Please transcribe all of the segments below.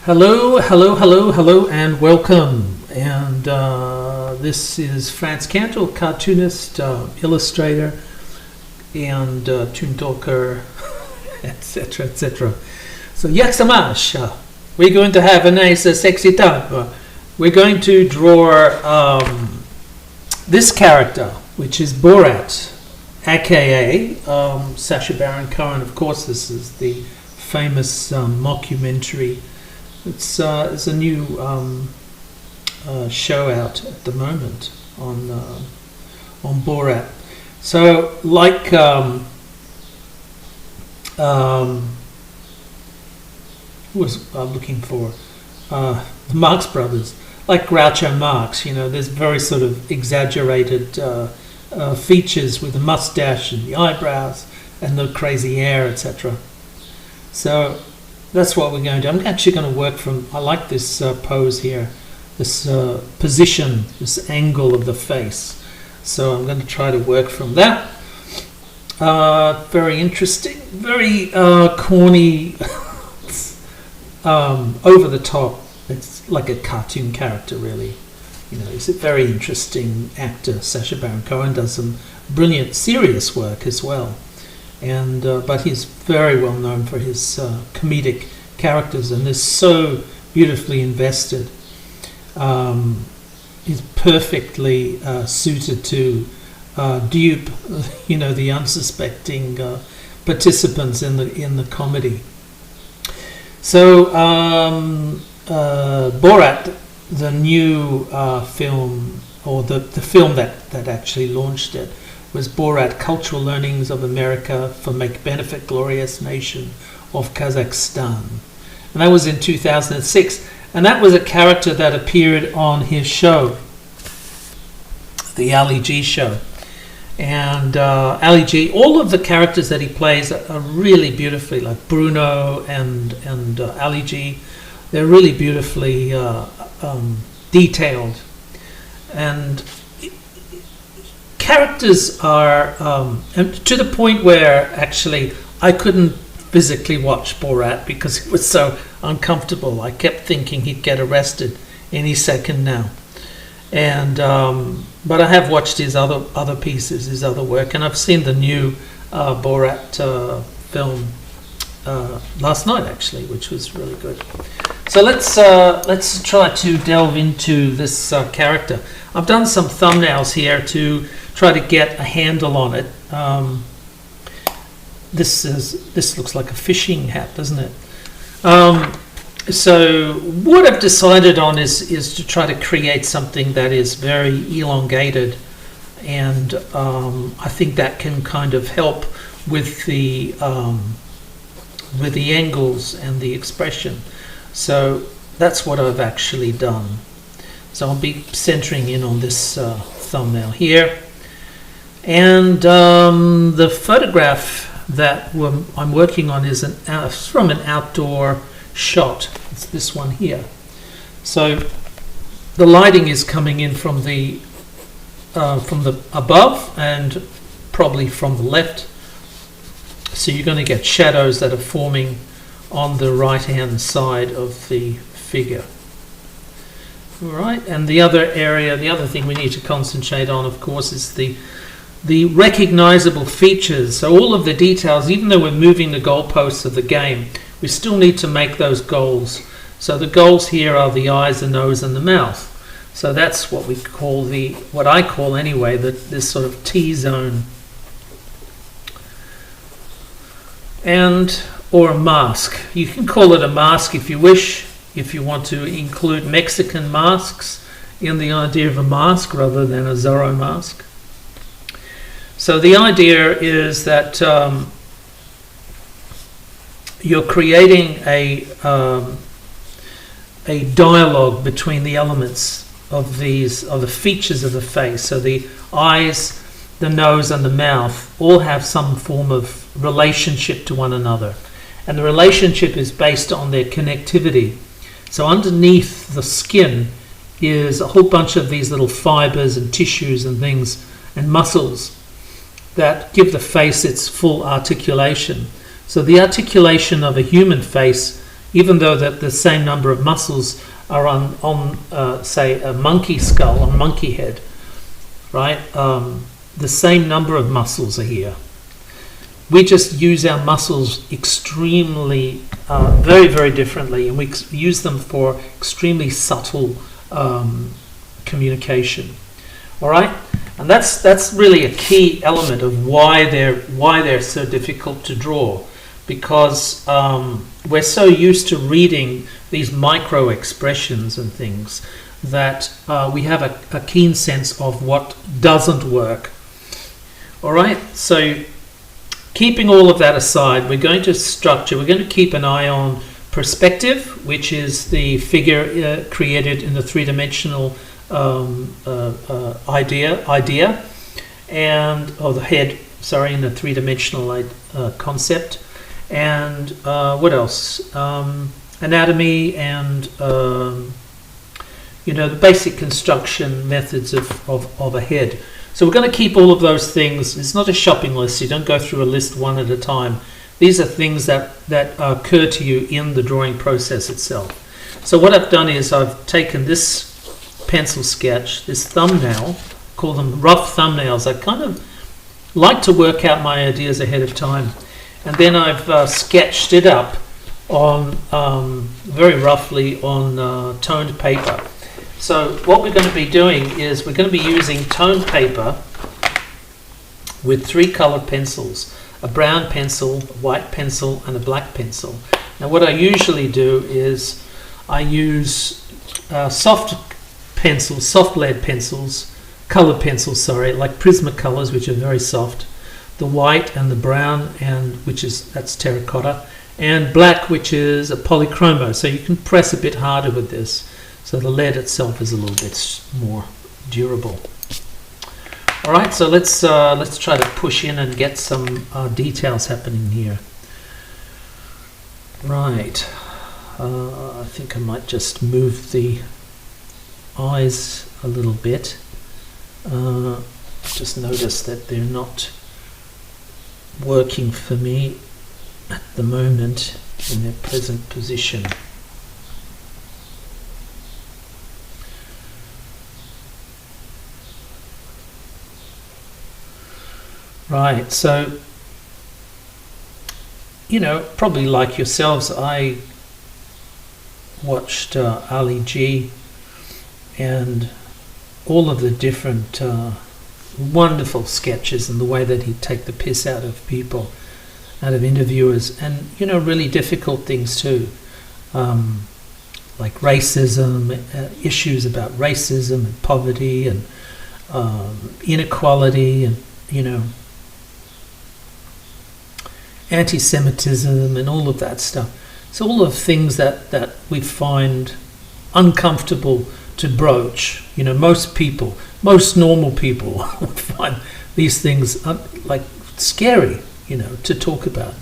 Hello, and welcome. And this is Frantz Kantor, cartoonist, illustrator, and tune talker, etc., etc. So, yaksamash, we're going to have a nice, sexy time. We're going to draw this character, which is Borat, aka Sacha Baron Cohen. Of course, this is the famous mockumentary. It's a new show out at the moment on Borat. So, like who was I looking for? The Marx Brothers, like Groucho Marx. You know, there's very sort of exaggerated features with the mustache and the eyebrows and the crazy hair, etc. So that's what we're going to do. I'm actually going to work from, I like this pose here, this position, this angle of the face. So I'm going to try to work from that. Very interesting, very corny, over the top. It's like a cartoon character, really. You know, he's a very interesting actor. Sacha Baron Cohen does some brilliant, serious work as well. And but he's very well known for his comedic characters, and is so beautifully invested. He's perfectly suited to dupe, you know, the unsuspecting participants in the comedy. So Borat, the new film, or the film that actually launched it, was Borat, Cultural Learnings of America for Make Benefit Glorious Nation of Kazakhstan. And that was in 2006. And that was a character that appeared on his show, the Ali G show. And Ali G, all of the characters that he plays are really beautifully, like Bruno and Ali G, they're really beautifully detailed. And characters are to the point where actually I couldn't physically watch Borat because it was so uncomfortable. I kept thinking he'd get arrested any second now. And but I have watched his other pieces, his other work, and I've seen the new Borat film last night actually, which was really good. So let's try to delve into this character. I've done some thumbnails here to try to get a handle on it. This looks like a fishing hat, doesn't it? So what I've decided on is to try to create something that is very elongated, and I think that can kind of help with the angles and the expression. So that's what I've actually done. So I'll be centering in on this thumbnail here. And the photograph that I'm working on is from an outdoor shot. It's this one here. So the lighting is coming in from the above and probably from the left. So you're going to get shadows that are forming on the right-hand side of the figure. All right, and the other thing we need to concentrate on, of course, is the recognizable features. So all of the details, even though we're moving the goalposts of the game, we still need to make those goals. So the goals here are the eyes, the nose, and the mouth. So that's what we call what I call anyway, this sort of T-zone. Or a mask. You can call it a mask if you wish, if you want to include Mexican masks in the idea of a mask rather than a Zorro mask. So the idea is that you're creating a dialogue between the elements of the features of the face. So the eyes, the nose, and the mouth all have some form of relationship to one another, and the relationship is based on their connectivity. So underneath the skin is a whole bunch of these little fibers and tissues and things and muscles that give the face its full articulation. So the articulation of a human face even though that the same number of muscles are on say, a monkey skull, on monkey head, right? The same number of muscles are here. We just use our muscles extremely, very, very differently, and we use them for extremely subtle communication. All right, and that's really a key element of why they're so difficult to draw, because we're so used to reading these micro expressions and things that we have a keen sense of what doesn't work. All right, so keeping all of that aside, we're going to keep an eye on perspective, which is the figure created in the three-dimensional idea, and the head, in the three-dimensional concept, and what else? Anatomy and the basic construction methods of a head. So we're going to keep all of those things. It's not a shopping list. You don't go through a list one at a time. These are things that occur to you in the drawing process itself. So what I've done is I've taken this pencil sketch, this thumbnail, call them rough thumbnails. I kind of like to work out my ideas ahead of time. And then I've sketched it up on very roughly on toned paper. So what we're going to be doing is we're going to be using toned paper with 3 colored pencils, a brown pencil, a white pencil, and a black pencil. Now what I usually do is I use soft lead pencils, colored pencils, like Prismacolors, which are very soft, the white and the brown, and that's terracotta, and black, which is a polychromo. So you can press a bit harder with this. So the lead itself is a little bit more durable. All right, so let's try to push in and get some details happening here. Right, I think I might just move the eyes a little bit. Just notice that they're not working for me at the moment in their present position. Right, so probably like yourselves, I watched Ali G and all of the different wonderful sketches and the way that he'd take the piss out of people, out of interviewers, and really difficult things too, like racism, issues about racism and poverty and inequality, and anti-Semitism and all of that stuff. So all of things that we find uncomfortable to broach. Most normal people find these things like scary, to talk about.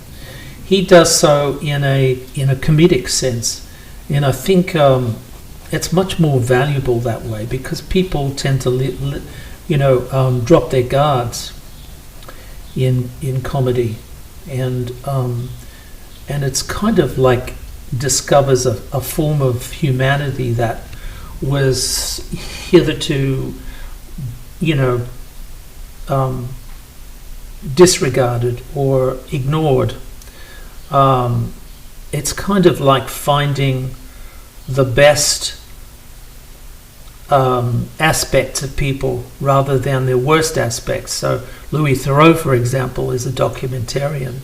He does so in a comedic sense, and I think it's much more valuable that way, because people tend to drop their guards in comedy, and it's kind of like discovers a form of humanity that was hitherto disregarded or ignored. It's kind of like finding the best aspects of people rather than their worst aspects. So Louis Theroux, for example, is a documentarian,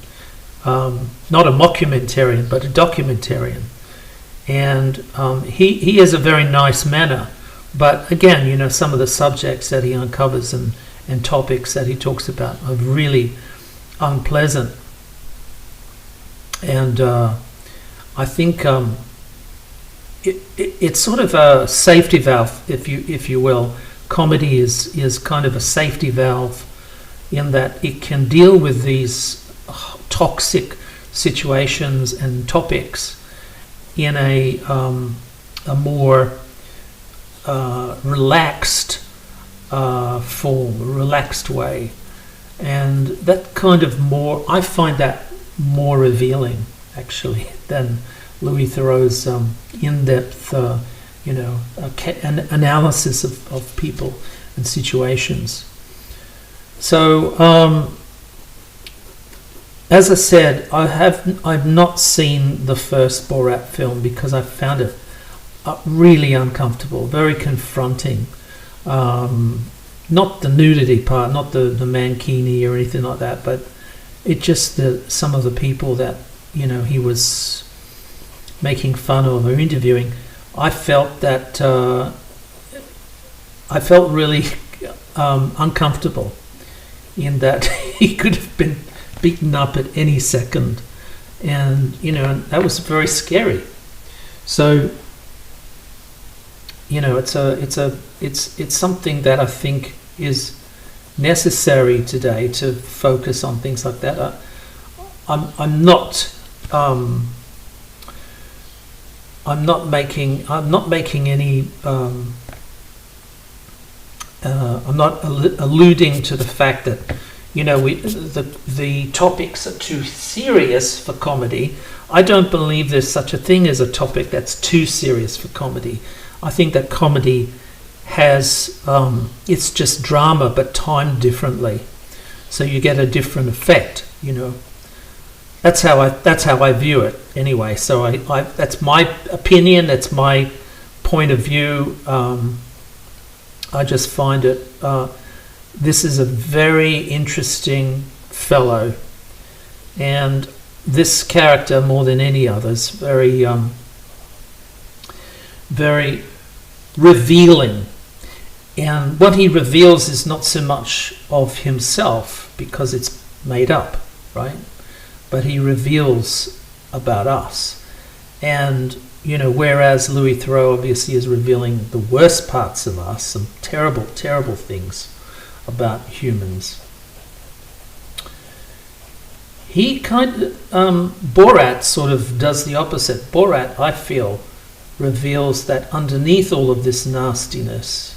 not a mockumentarian, but a documentarian, and he has a very nice manner. But again, some of the subjects that he uncovers and topics that he talks about are really unpleasant, and I think it's sort of a safety valve, if you will. Comedy is kind of a safety valve in that it can deal with these toxic situations and topics in a more relaxed form, a relaxed way, and that kind of I find that more revealing actually than Louis Theroux's in-depth, an analysis of people and situations. So, as I said, I've not seen the first Borat film because I found it really uncomfortable, very confronting. Not the nudity part, not the mankini or anything like that, but it just some of the people that he was making fun of or interviewing. I felt that I felt really uncomfortable in that he could have been beaten up at any second, and that was very scary. So it's something that I think is necessary today to focus on things like that. I'm not making any. I'm not alluding to the fact that the topics are too serious for comedy. I don't believe there's such a thing as a topic that's too serious for comedy. I think that comedy has it's just drama but timed differently, so you get a different effect. That's how I view it anyway. So I that's my opinion. That's my point of view. I just find it. This is a very interesting fellow, and this character, more than any others, very very revealing. And what he reveals is not so much of himself, because it's made up, right? But he reveals about us. And whereas Louis Theroux obviously is revealing the worst parts of us, some terrible, terrible things about humans. He Borat sort of does the opposite. Borat, I feel, reveals that underneath all of this nastiness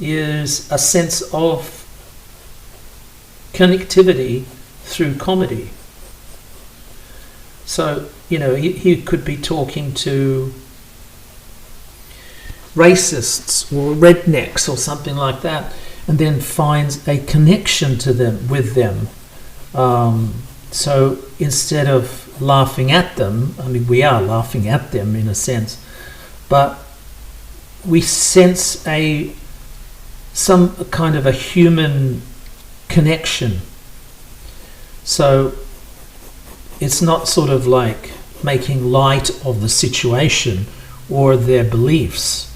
is a sense of connectivity through comedy. So, he could be talking to racists or rednecks or something like that, and then finds a connection with them. So instead of laughing at them, I mean, we are laughing at them in a sense, but we sense some kind of a human connection. So it's not sort of like making light of the situation or their beliefs.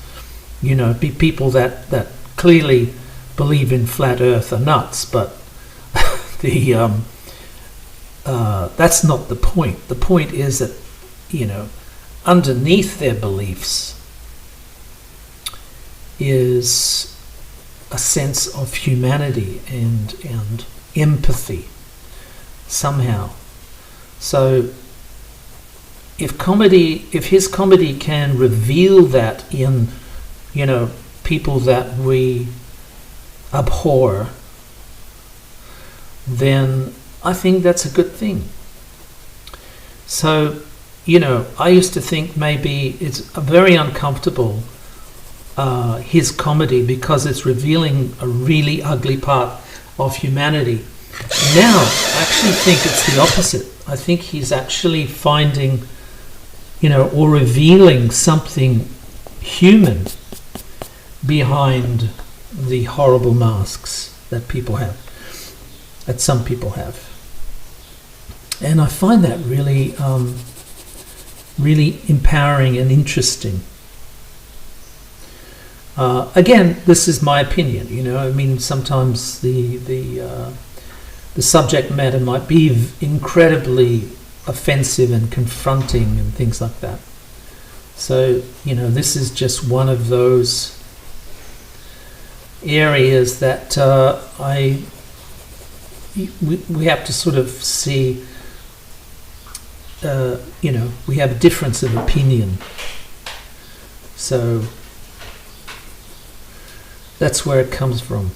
People that clearly believe in flat Earth are nuts, but that's not the point. The point is that underneath their beliefs is a sense of humanity and empathy somehow. So if his comedy can reveal that in people that we abhor, then I think that's a good thing. So I used to think maybe it's very uncomfortable, his comedy, because it's revealing a really ugly part of humanity. Now I actually think it's the opposite. I think he's actually finding or revealing something human behind the horrible masks that some people have. And I find that really really empowering and interesting. Again, this is my opinion. I mean, sometimes the subject matter might be incredibly offensive and confronting and things like that. So this is just one of those areas that we have to sort of see. We have a difference of opinion. So that's where it comes from.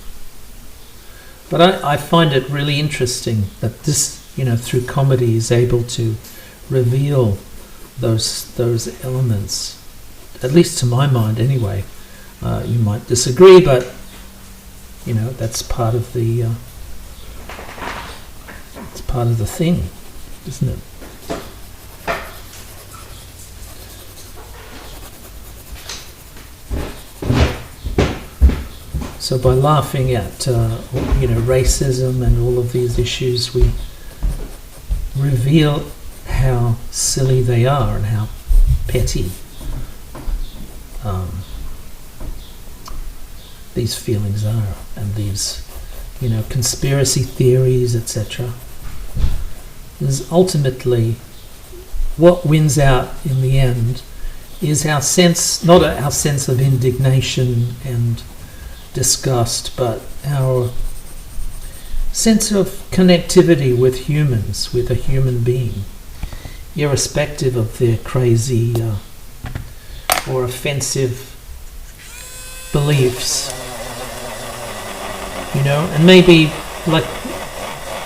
But I find it really interesting that this, through comedy, is able to reveal those elements, at least to my mind anyway. You might disagree, but that's part of the it's part of the thing, isn't it? So by laughing at racism and all of these issues, we reveal how silly they are and how petty these feelings are, and these conspiracy theories, etc. Is ultimately what wins out in the end is our sense, not our sense of indignation and disgust, but our sense of connectivity with humans, with a human being, irrespective of their crazy or offensive beliefs. And maybe like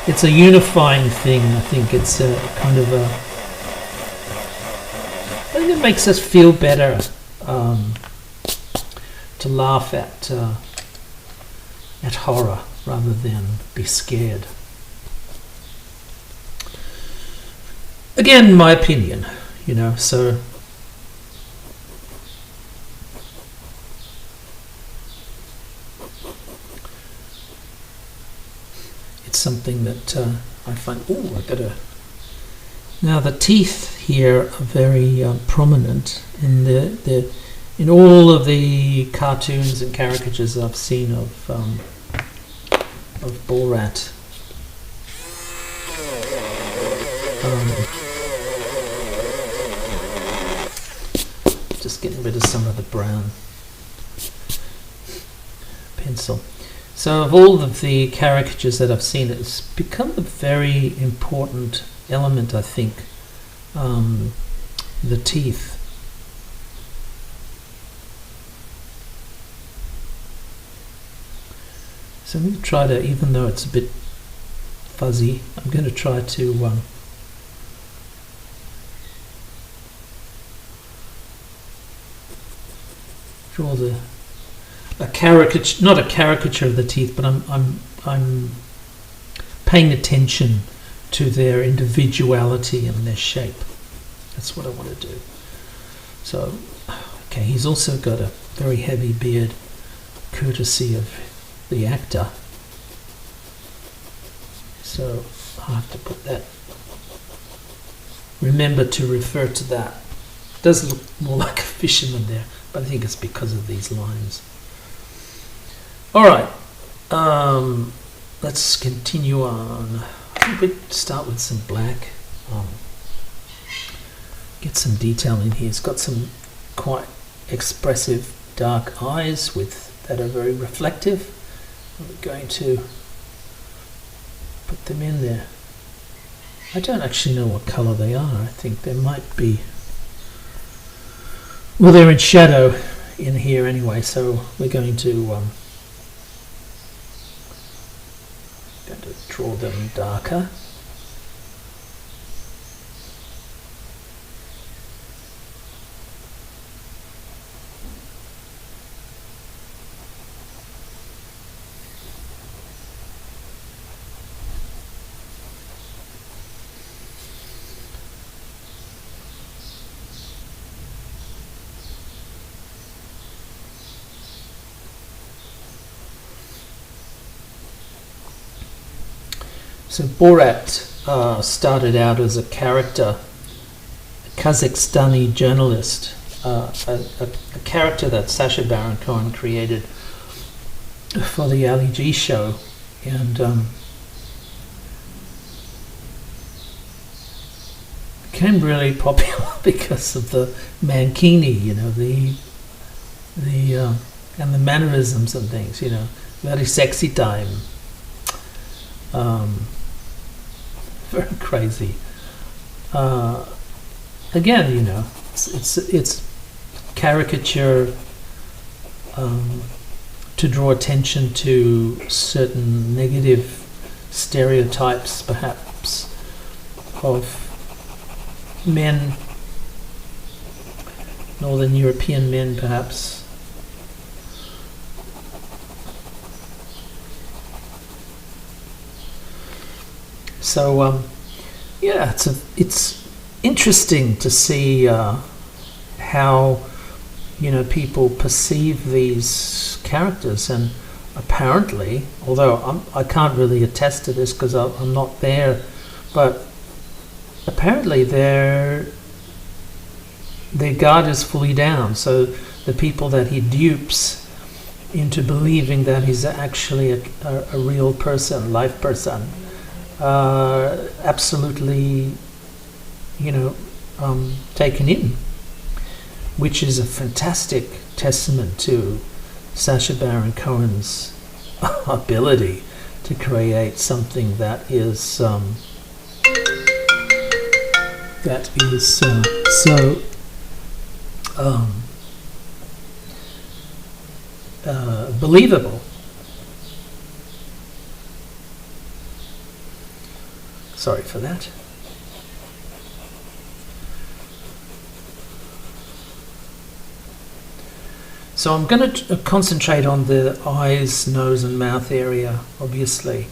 it's a unifying thing. I think it's a kind of I think it makes us feel better to laugh at horror rather than be scared. Again, my opinion, so it's something that I find, now the teeth here are very prominent in in all of the cartoons and caricatures I've seen of Borat. Just getting rid of some of the brown pencil. So of all of the caricatures that I've seen, it's become a very important element, I think, the teeth. So I'm going to try to, even though it's a bit fuzzy, I'm going to try to draw a caricature, not a caricature of the teeth, but I'm paying attention to their individuality and their shape. That's what I want to do. So, okay, he's also got a very heavy beard, courtesy of the actor. So I'll have to put that. Remember to refer to that. It does look more like a fisherman there, but I think it's because of these lines. All right, let's continue on. I think we'd start with some black. Get some detail in here. It's got some quite expressive dark eyes that are very reflective. We're going to put them in there. I don't actually know what colour they are. I think there might be... Well, they're in shadow in here anyway, so we're going to draw them darker. So Borat started out as a character, a Kazakhstani journalist, a character that Sacha Baron Cohen created for the Ali G show, and became really popular because of the mankini, and the mannerisms and things, very sexy time. Very crazy. Again, it's caricature to draw attention to certain negative stereotypes, perhaps, of men, Northern European men perhaps. So yeah, it's interesting to see how people perceive these characters, and apparently, although I can't really attest to this because I'm not there, but apparently their guard is fully down. So the people that he dupes into believing that he's actually a real person, live person, absolutely, taken in, which is a fantastic testament to Sacha Baron Cohen's ability to create something that is so believable. Sorry for that. So I'm going to concentrate on the eyes, nose and mouth area, obviously.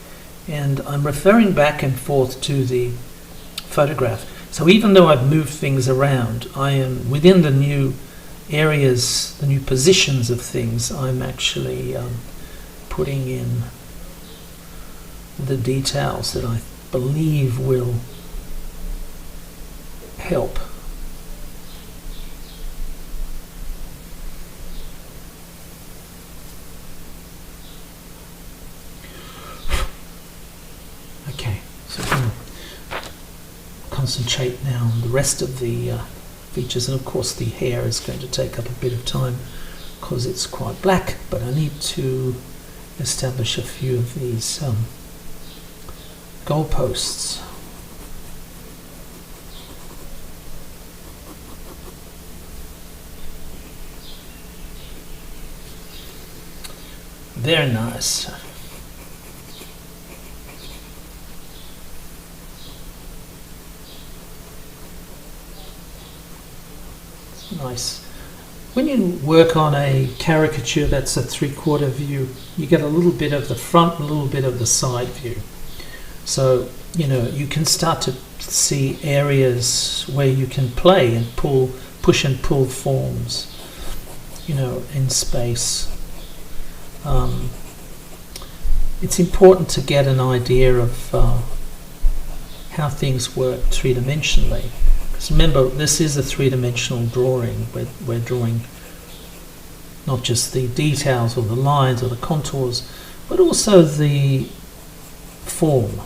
And I'm referring back and forth to the photograph. So even though I've moved things around, I am within the new areas, the new positions of things. I'm actually putting in the details that I believe will help. Okay, so I'm going to concentrate now on the rest of the features, and of course the hair is going to take up a bit of time because it's quite black, but I need to establish a few of these goalposts. Very nice. Nice. When you work on a caricature that's a 3/4 view, you get a little bit of the front and a little bit of the side view. So, you can start to see areas where you can play and push and pull forms, in space. It's important to get an idea of how things work three-dimensionally. Because remember, this is a three-dimensional drawing. We're drawing not just the details or the lines or the contours, but also the form.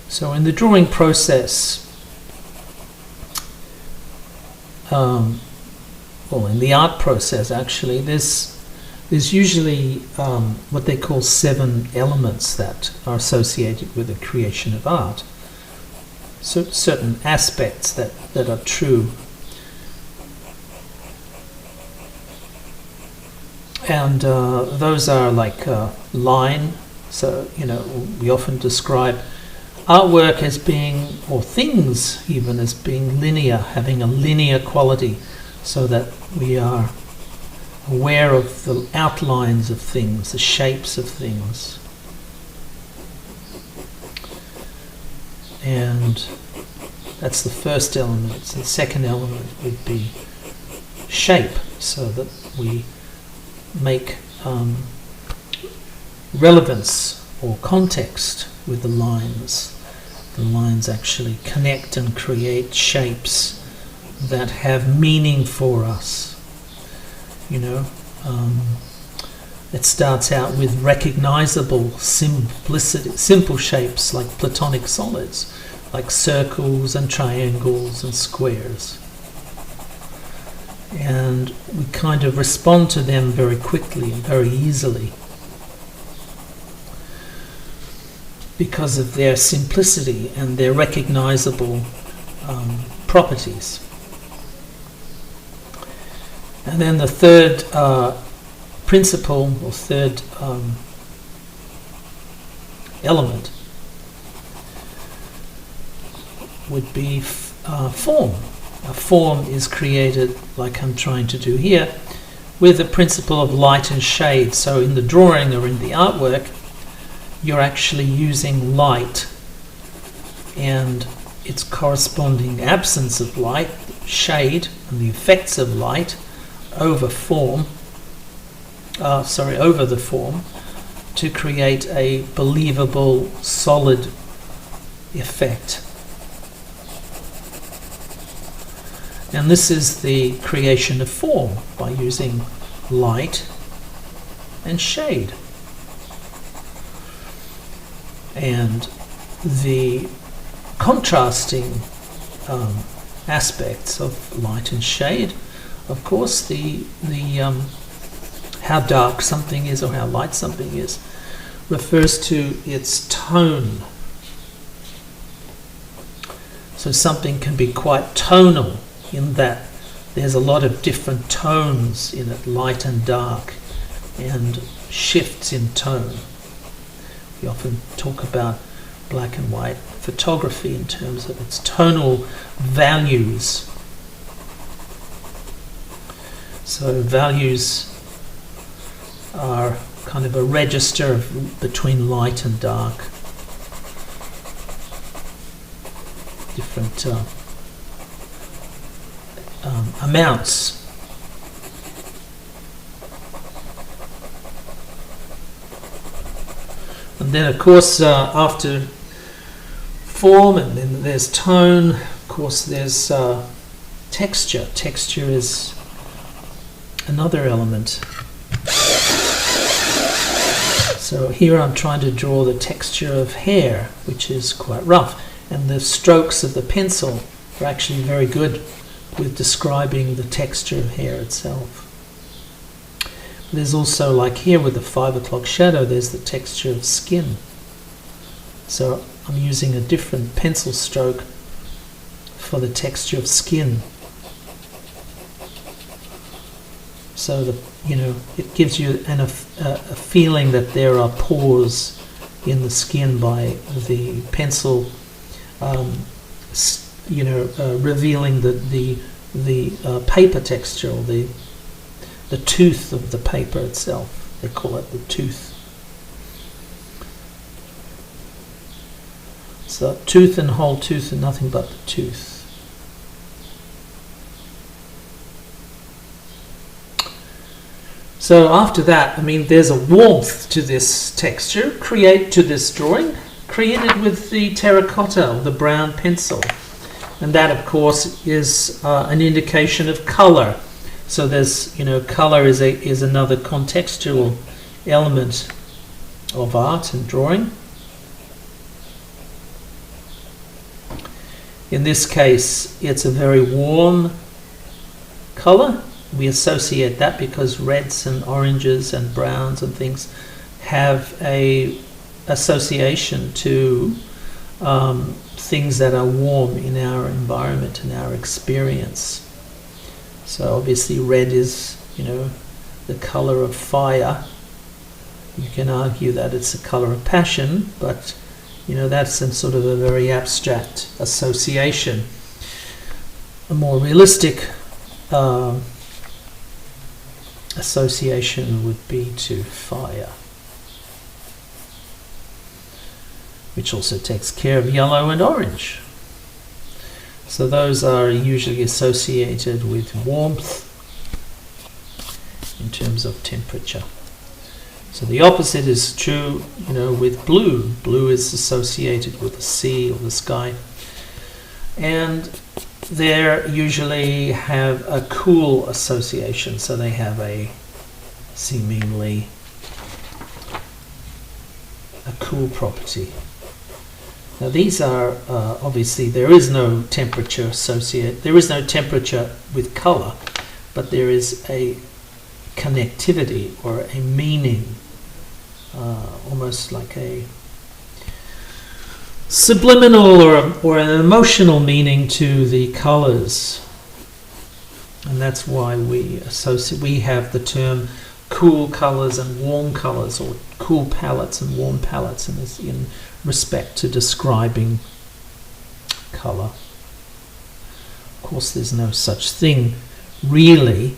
So in the drawing process, in the art process actually, there's usually what they call 7 elements that are associated with the creation of art. So certain aspects that are true. And those are like line. So, we often describe artwork as being, or things even, as being linear, having a linear quality, so that we are aware of the outlines of things, the shapes of things. And that's the first element. The second element would be shape, so that we make relevance or context with the lines. The lines actually connect and create shapes that have meaning for us. It starts out with recognizable simple shapes like platonic solids, like circles and triangles and squares. And we kind of respond to them very quickly and very easily because of their simplicity and their recognizable properties. And then the third principle, or third element, would be form. A form is created, like I'm trying to do here, with the principle of light and shade. So in the drawing or in the artwork, you're actually using light and its corresponding absence of light, shade, and the effects of light over the form to create a believable, solid effect. And this is the creation of form by using light and shade. And the contrasting aspects of light and shade, of course, the how dark something is or how light something is refers to its tone. So something can be quite tonal in that there's a lot of different tones in it, light and dark, and shifts in tone. We often talk about black and white photography in terms of its tonal values. So values are kind of a register between light and dark. Different amounts. And then of course after form, and then there's tone, of course there's texture. Texture is another element. So here I'm trying to draw the texture of hair, which is quite rough, and the strokes of the pencil are actually very good with describing the texture of hair itself. There's also, like here with the 5 o'clock shadow, there's the texture of skin. So I'm using a different pencil stroke for the texture of skin. So it gives you a feeling that there are pores in the skin by the pencil, revealing the paper texture, or the tooth of the paper itself. They call it the tooth. So tooth and whole tooth are nothing but the tooth. So after that, there's a warmth to this texture, to this drawing, created with the terracotta, or the brown pencil. And that, of course, is an indication of color. So there's, color is another contextual element of art and drawing. In this case, it's a very warm color. We associate that because reds and oranges and browns and things have a association to things that are warm in our environment and our experience. So obviously red is, the color of fire. You can argue that it's the color of passion, but that's in sort of a very abstract association. A more realistic association would be to fire, which also takes care of yellow and orange. So those are usually associated with warmth in terms of temperature. So the opposite is true, with blue. Blue is associated with the sea or the sky. And they usually have a cool association, so they have a seemingly a cool property. Now these are obviously there is no temperature associated. There is no temperature with color, but there is a connectivity or a meaning, almost like a subliminal or an emotional meaning to the colors. And that's why we have the term cool colours and warm colours, or cool palettes and warm palettes, in respect to describing colour. Of course, there's no such thing, really.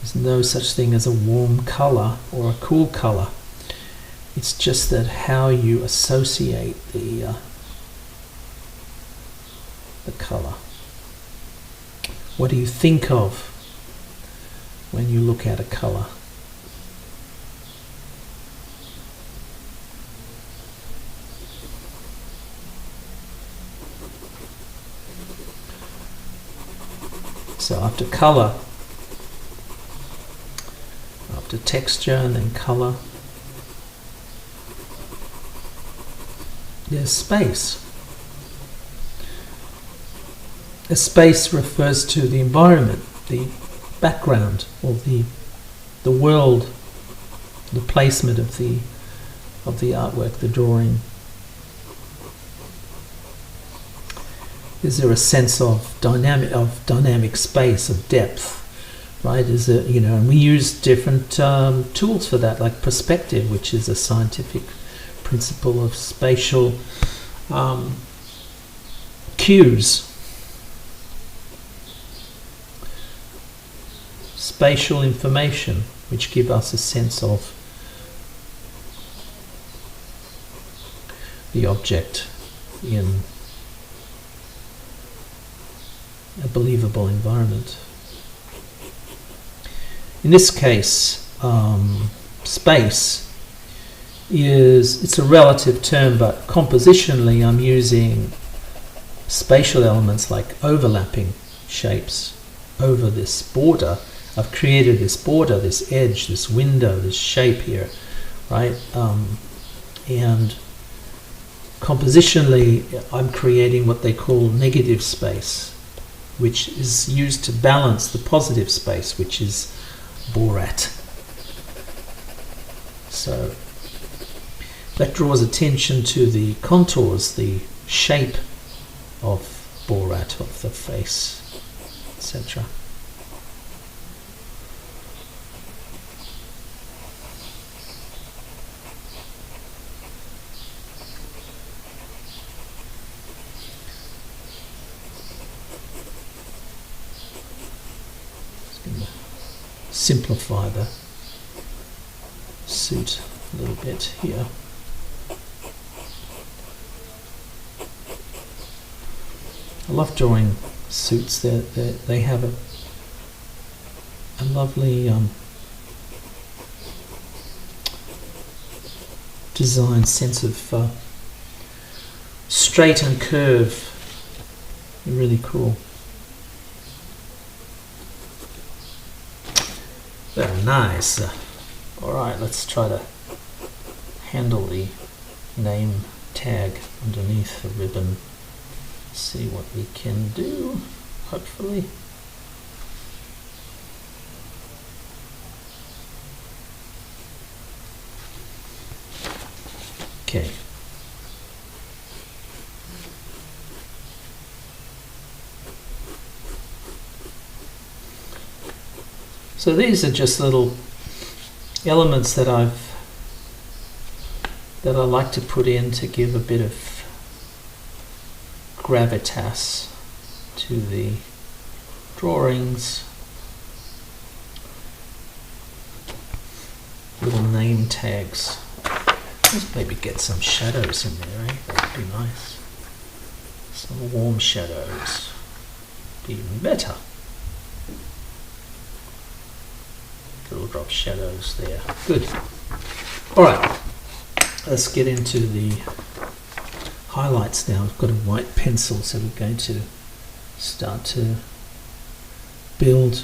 There's no such thing as a warm colour or a cool colour. It's just that how you associate the colour. What do you think of when you look at a colour? So after colour, after texture and then colour, there's space. A space refers to the environment, the background, or the world, the placement of the artwork, the drawing. Is there a sense of dynamic space, of depth, right? Is it, and we use different tools for that, like perspective, which is a scientific principle of spatial cues. Spatial information, which give us a sense of the object in a believable environment. In this case, space it's a relative term, but compositionally I'm using spatial elements like overlapping shapes over this border. I've created this border, this edge, this window, this shape here, right? And compositionally, I'm creating what they call negative space, which is used to balance the positive space, which is Borat. So that draws attention to the contours, the shape of Borat, of the face, etc. Simplify the suit a little bit here. I love drawing suits. They have a lovely design, sense of straight and curve. They're really cool. Very nice. Alright, let's try to handle the name tag underneath the ribbon. See what we can do, hopefully. Okay. So these are just little elements that I like to put in to give a bit of gravitas to the drawings. Little name tags. Let's maybe get some shadows in there, eh? That would be nice. Some warm shadows. Be even better. Little drop shadows there. Good. Alright, let's get into the highlights now. I've got a white pencil, so we're going to start to build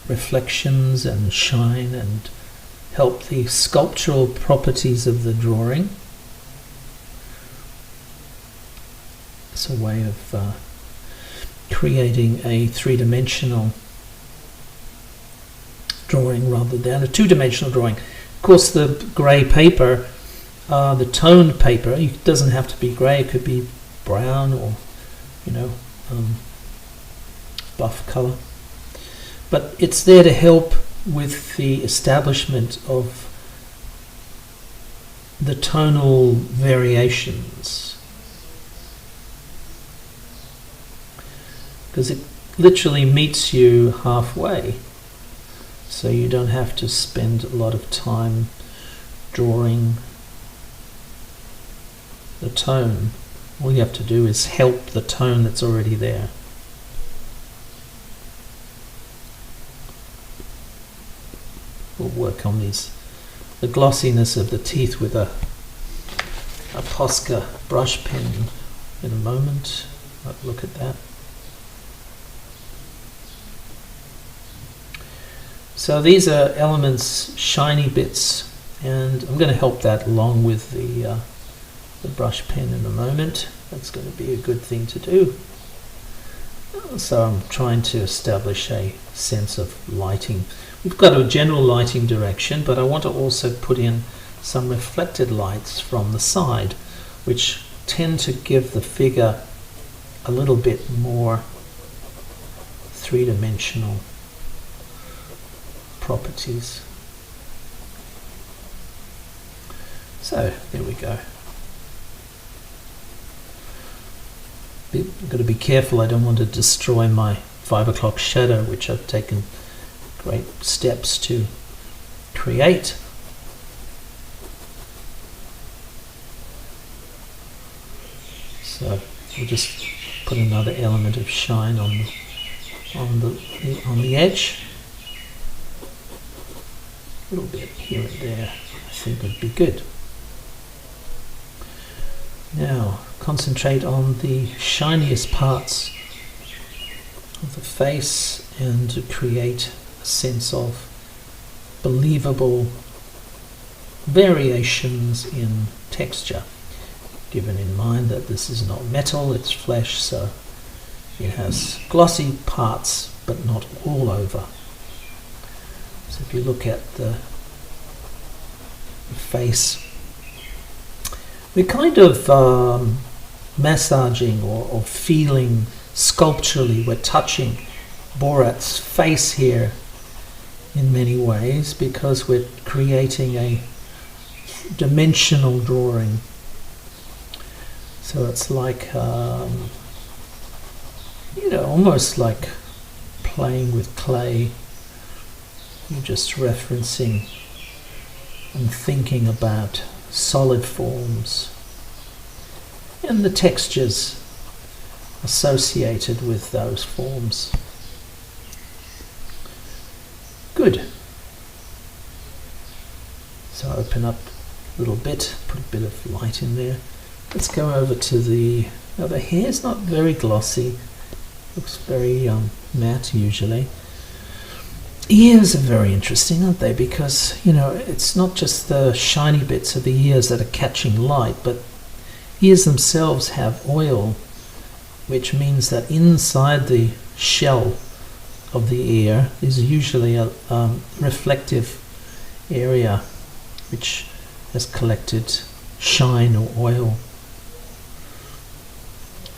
reflections and shine and help the sculptural properties of the drawing. It's a way of creating a three-dimensional drawing rather than a two-dimensional drawing. Of course, the grey paper, the toned paper, it doesn't have to be grey. It could be brown or, buff color. But it's there to help with the establishment of the tonal variations, because it literally meets you halfway, so you don't have to spend a lot of time drawing the tone. All you have to do is help the tone that's already there. We'll work on the glossiness of the teeth with a Posca brush pen in a moment. Look at that. So these are elements, shiny bits, and I'm going to help that along with the brush pen in a moment. That's going to be a good thing to do. So I'm trying to establish a sense of lighting. We've got a general lighting direction, but I want to also put in some reflected lights from the side, which tend to give the figure a little bit more three-dimensional properties. So there we go. I've got to be careful, I don't want to destroy my 5 o'clock shadow, which I've taken great steps to create. So we'll just put another element of shine on the edge. A little bit here and there, I think would be good. Now concentrate on the shiniest parts of the face and to create a sense of believable variations in texture, given in mind that this is not metal, it's flesh, so it has glossy parts but not all over. So if you look at the face, we're kind of massaging or feeling sculpturally, we're touching Borat's face here in many ways, because we're creating a dimensional drawing. So it's like, almost like playing with clay. You're just referencing and thinking about solid forms and the textures associated with those forms. Good. So open up a little bit, put a bit of light in there. Let's go over to the hair. It's not very glossy, looks very matte usually. Ears are very interesting, aren't they? Because, it's not just the shiny bits of the ears that are catching light, but ears themselves have oil, which means that inside the shell of the ear is usually a reflective area which has collected shine or oil.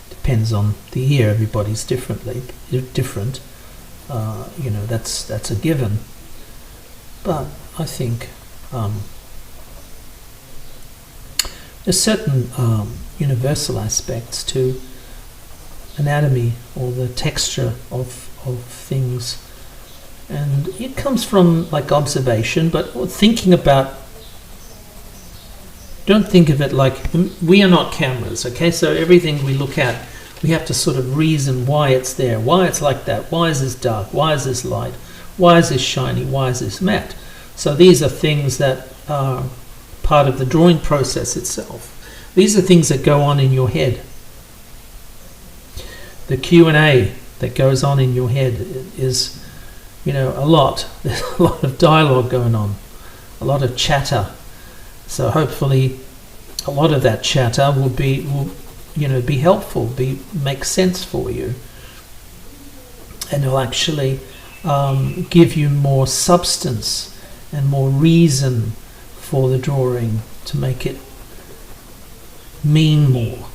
Depends on the ear, everybody's different. That's a given. But I think there's certain universal aspects to anatomy or the texture of things, and it comes from like observation, but thinking about. Don't think of it like we are not cameras, okay? So everything we look at, we have to sort of reason why it's there, why it's like that, why is this dark, why is this light, why is this shiny, why is this matte. So these are things that are part of the drawing process itself. These are things that go on in your head. The Q&A that goes on in your head is, a lot. There's a lot of dialogue going on, a lot of chatter. So hopefully a lot of that chatter will be helpful, make sense for you, and it'll actually give you more substance and more reason for the drawing to make it mean more.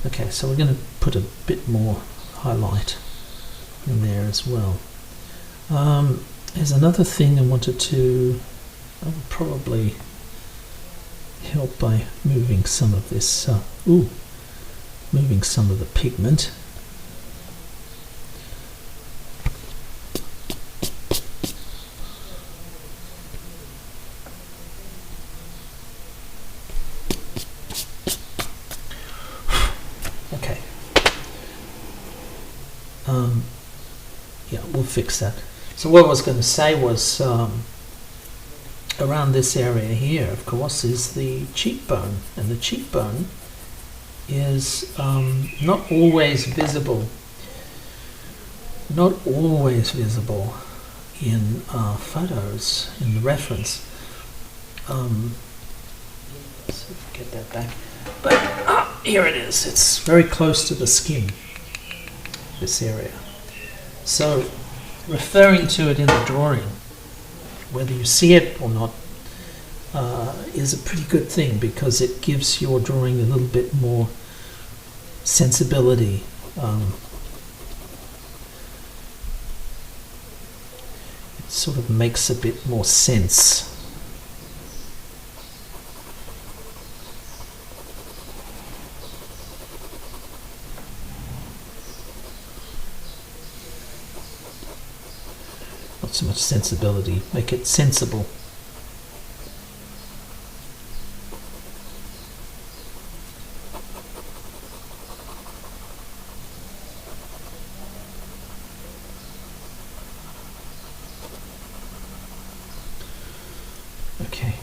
Okay, so we're going to put a bit more highlight in there as well. There's another thing I wanted to, I will probably help by moving some of this, moving some of the pigment. Okay. Yeah, we'll fix that. So what I was going to say was, around this area here, of course, is the cheekbone, and the cheekbone is not always visible in photos, in the reference. Let's see if we get that back. But here it is. It's very close to the skin, this area. So referring to it in the drawing, whether you see it or not, is a pretty good thing, because it gives your drawing a little bit more sensibility. It sort of makes a bit more sense. Not so much sensibility, make it sensible. Okay.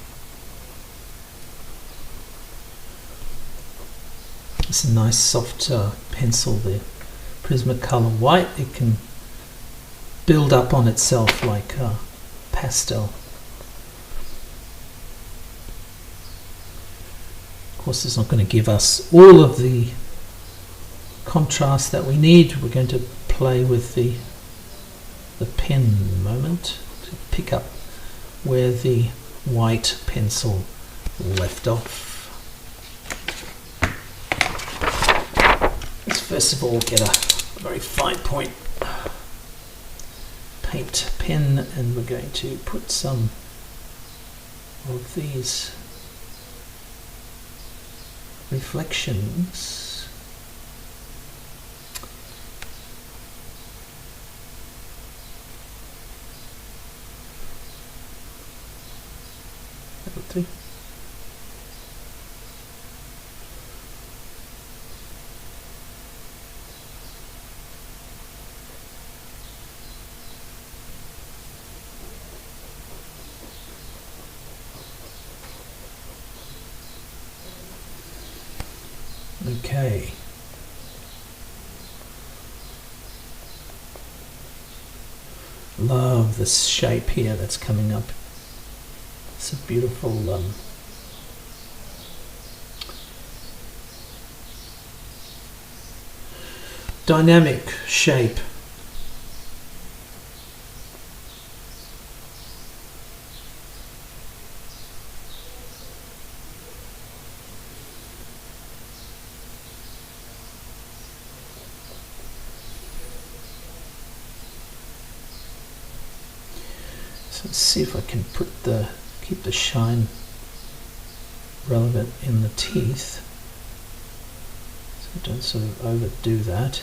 It's a nice soft pencil there. Prismacolor white, it can build up on itself like pastel. Of course, it's not going to give us all of the contrast that we need. We're going to play with the pen moment to pick up where the white pencil left off. Let's first of all get a very fine point paint pen, and we're going to put some of these reflections that'll do. Okay. Love this shape here that's coming up. It's a beautiful dynamic shape. Let's see if I can keep the shine relevant in the teeth, so don't sort of overdo that.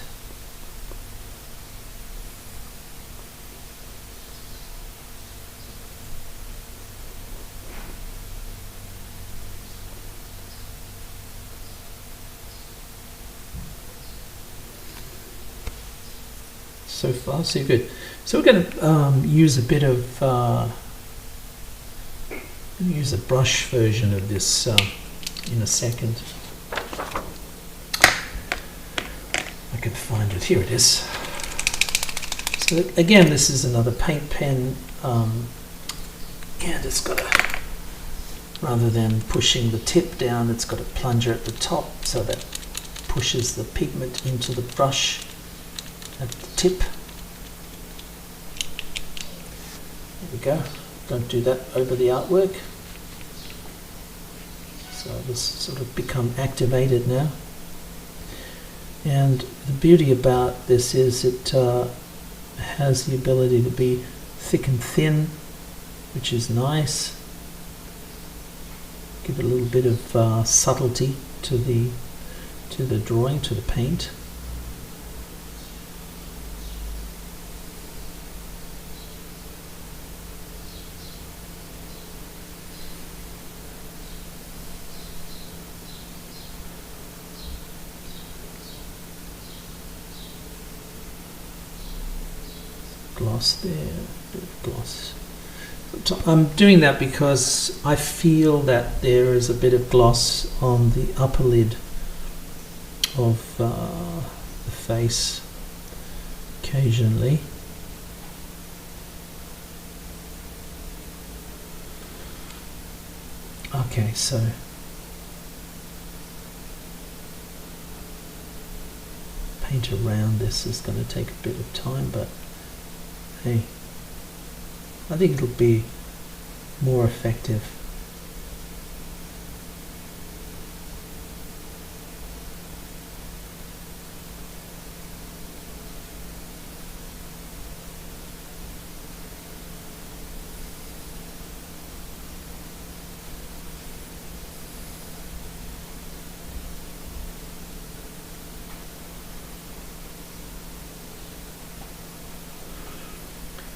So far, so good. So we're going to use a bit of use a brush version of this in a second. I can find it. Here it is. So again, this is another paint pen, and it's got a, rather than pushing the tip down, it's got a plunger at the top, so that pushes the pigment into the brush at the tip. There we go. Don't do that over the artwork. So this sort of become activated now. And the beauty about this is it has the ability to be thick and thin, which is nice. Give it a little bit of subtlety to the drawing, to the paint. Gloss there, a bit of gloss. I'm doing that because I feel that there is a bit of gloss on the upper lid of the face occasionally. Okay, so paint around this is going to take a bit of time, but hey, I think it'll be more effective.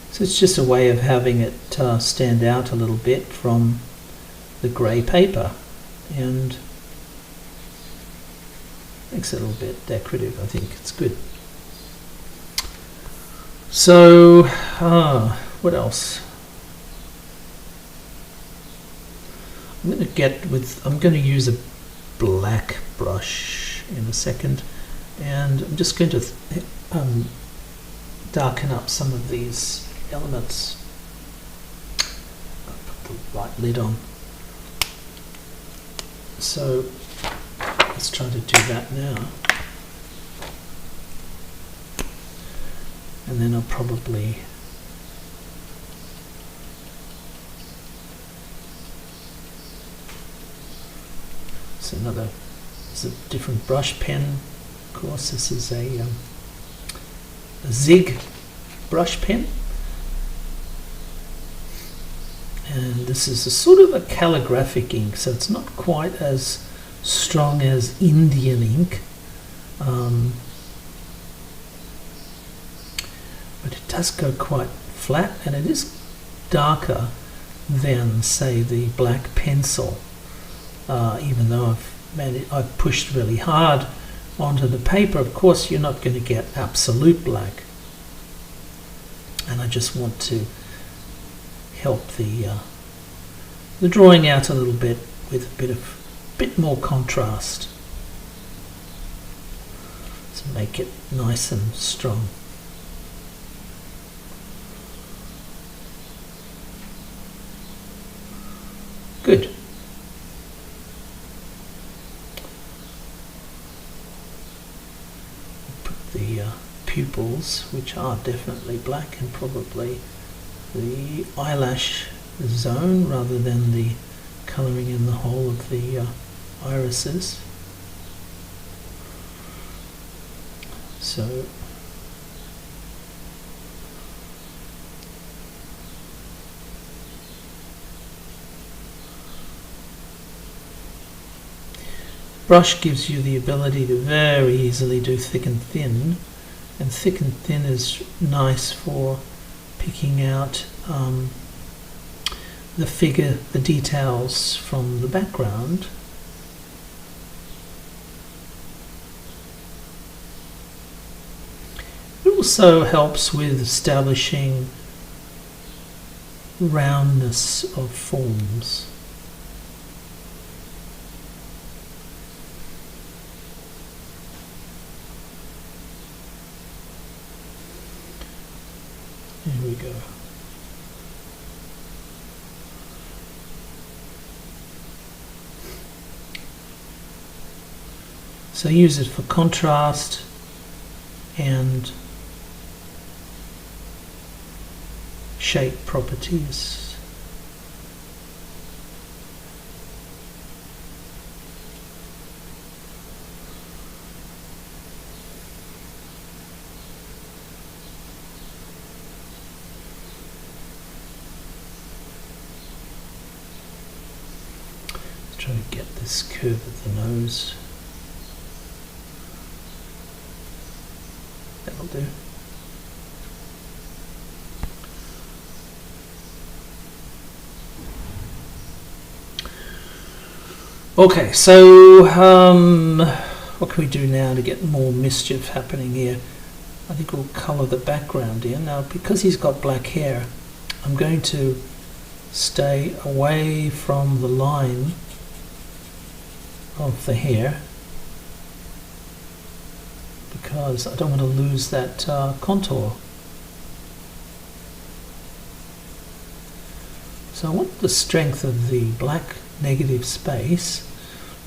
So it's just a way of having it stand out a little bit from the grey paper, and makes it a little bit decorative. I think it's good. So what else? I'm going to use a black brush in a second, and I'm just going to darken up some of these elements. I'll put the right lid on. So let's try to do that now. And then I'll probably it's a different brush pen. Of course, this is a Zig brush pen. And this is a sort of a calligraphic ink, so it's not quite as strong as Indian ink, but it does go quite flat, and it is darker than, say, the black pencil, even though I've pushed really hard onto the paper. Of course, you're not going to get absolute black, and I just want to help the drawing out a little bit with a bit more contrast to make it nice and strong. Good. Put the pupils, which are definitely black, and probably the eyelash zone rather than the colouring in the whole of the irises. Brush gives you the ability to very easily do thick and thin, and thick and thin is nice for picking out the figure, the details from the background. It also helps with establishing roundness of forms. There we go. So use it for contrast and shape properties. try to get this curve at the nose. That'll do. Okay, so what can we do now to get more mischief happening here? I think we'll colour the background in. Now, because he's got black hair, I'm going to stay away from the line of the hair because I don't want to lose that contour. So I want the strength of the black negative space,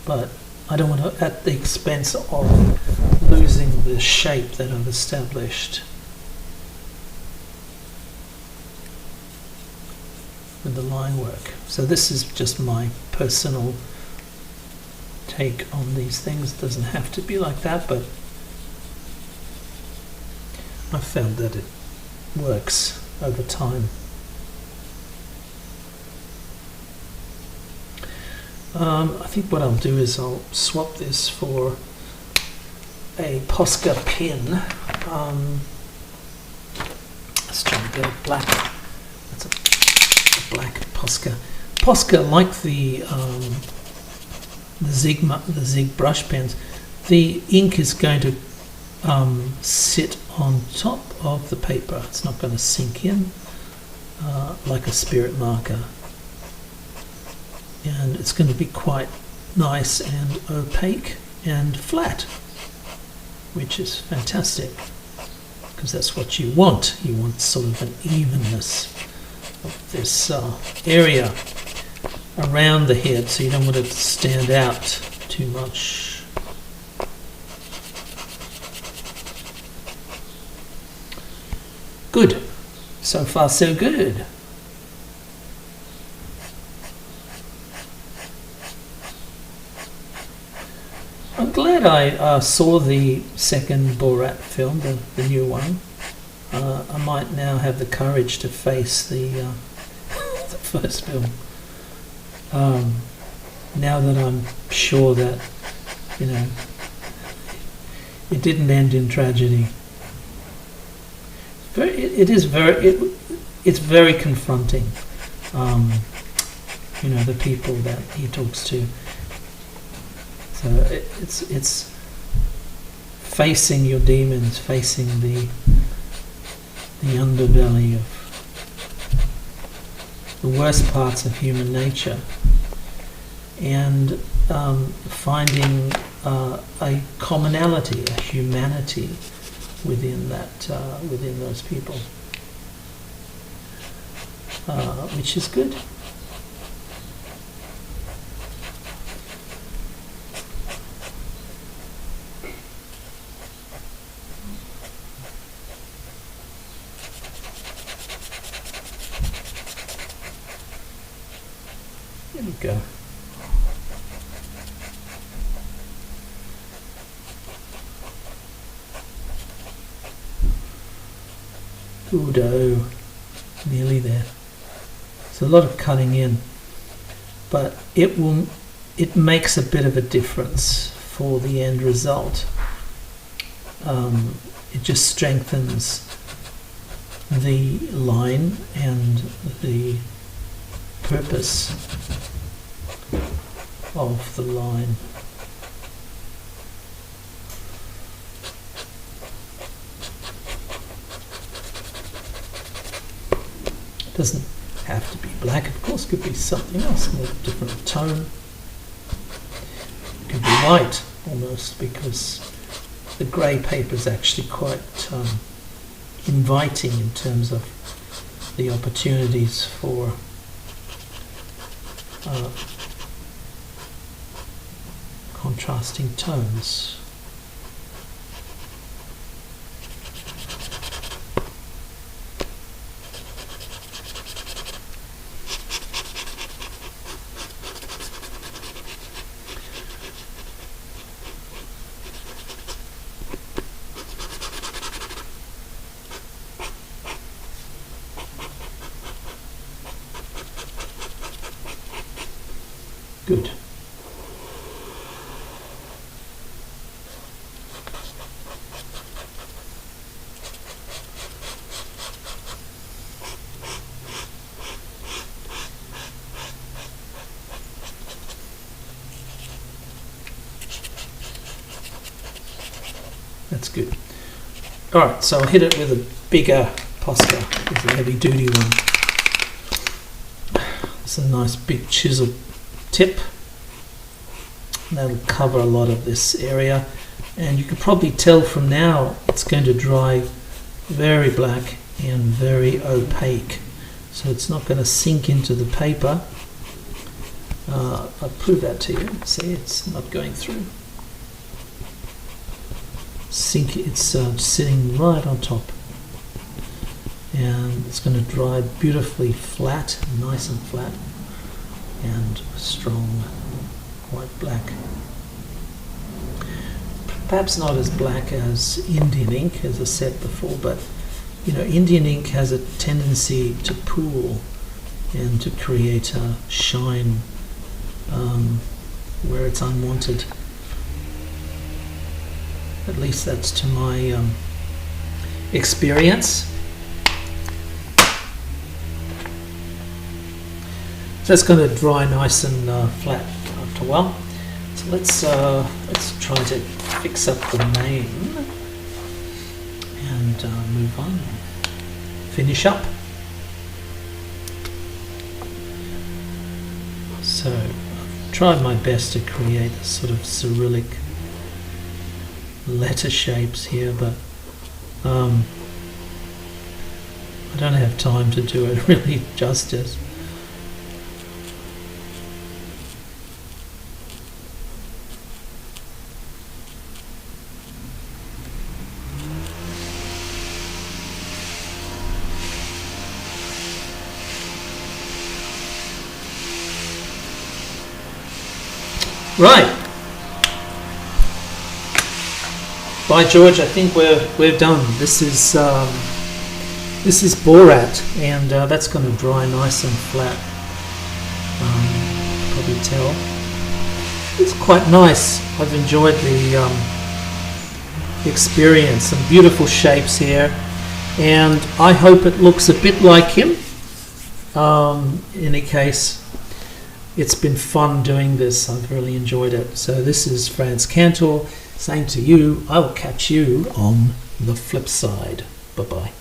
but I don't want to at the expense of losing the shape that I've established with the line work. So this is just my personal take on these things. It doesn't have to be like that, but I've found that it works over time. I think what I'll do is I'll swap this for a Posca pen. Let's try and get a black. That's a black Posca. Posca, like the Zig brush pens, the ink is going to sit on top of the paper. It's not going to sink in like a spirit marker. And it's going to be quite nice and opaque and flat, which is fantastic because that's what you want. You want sort of an evenness of this area around the head, so you don't want it to stand out too much. Good. So far so good. I'm glad I saw the second Borat film, the new one. I might now have the courage to face the first film. Now that I'm sure that, you know, it didn't end in tragedy. It's very confronting. You know, the people that he talks to. So it's facing your demons, facing the underbelly of the worst parts of human nature, and finding a commonality, a humanity within that, within those people, which is good. There we go. Good-o. Nearly there. It's a lot of cutting in, but it makes a bit of a difference for the end result. It just strengthens the line and the purpose of the line. It doesn't have to be black, of course. It could be something else, a different tone. It could be white almost, because the grey paper is actually quite inviting in terms of the opportunities for contrasting tones. Good. That's good. All right, so I'll hit it with a bigger Posca, with a heavy duty one. It's a nice big chisel tip. That'll cover a lot of this area, and you can probably tell from now it's going to dry very black and very opaque, so it's not going to sink into the paper. I'll prove that to you. See, it's not going through. It's sitting right on top, and it's going to dry beautifully flat, nice and flat, and strong white black. Perhaps not as black as Indian ink, as I said before, but you know, Indian ink has a tendency to pool and to create a shine where it's unwanted. At least that's to my experience. So it's going to dry nice and flat after a while. So let's try to fix up the name and move on. Finish up. So I've tried my best to create a sort of Cyrillic letter shapes here, but I don't have time to do it really justice. Right. By George, I think we're done. This is Borat, and that's going to dry nice and flat. Probably tell. It's quite nice. I've enjoyed the experience. Some beautiful shapes here, and I hope it looks a bit like him. In any case, it's been fun doing this. I've really enjoyed it. So this is Frantz Kantor saying to you, I will catch you on the flip side. Bye-bye.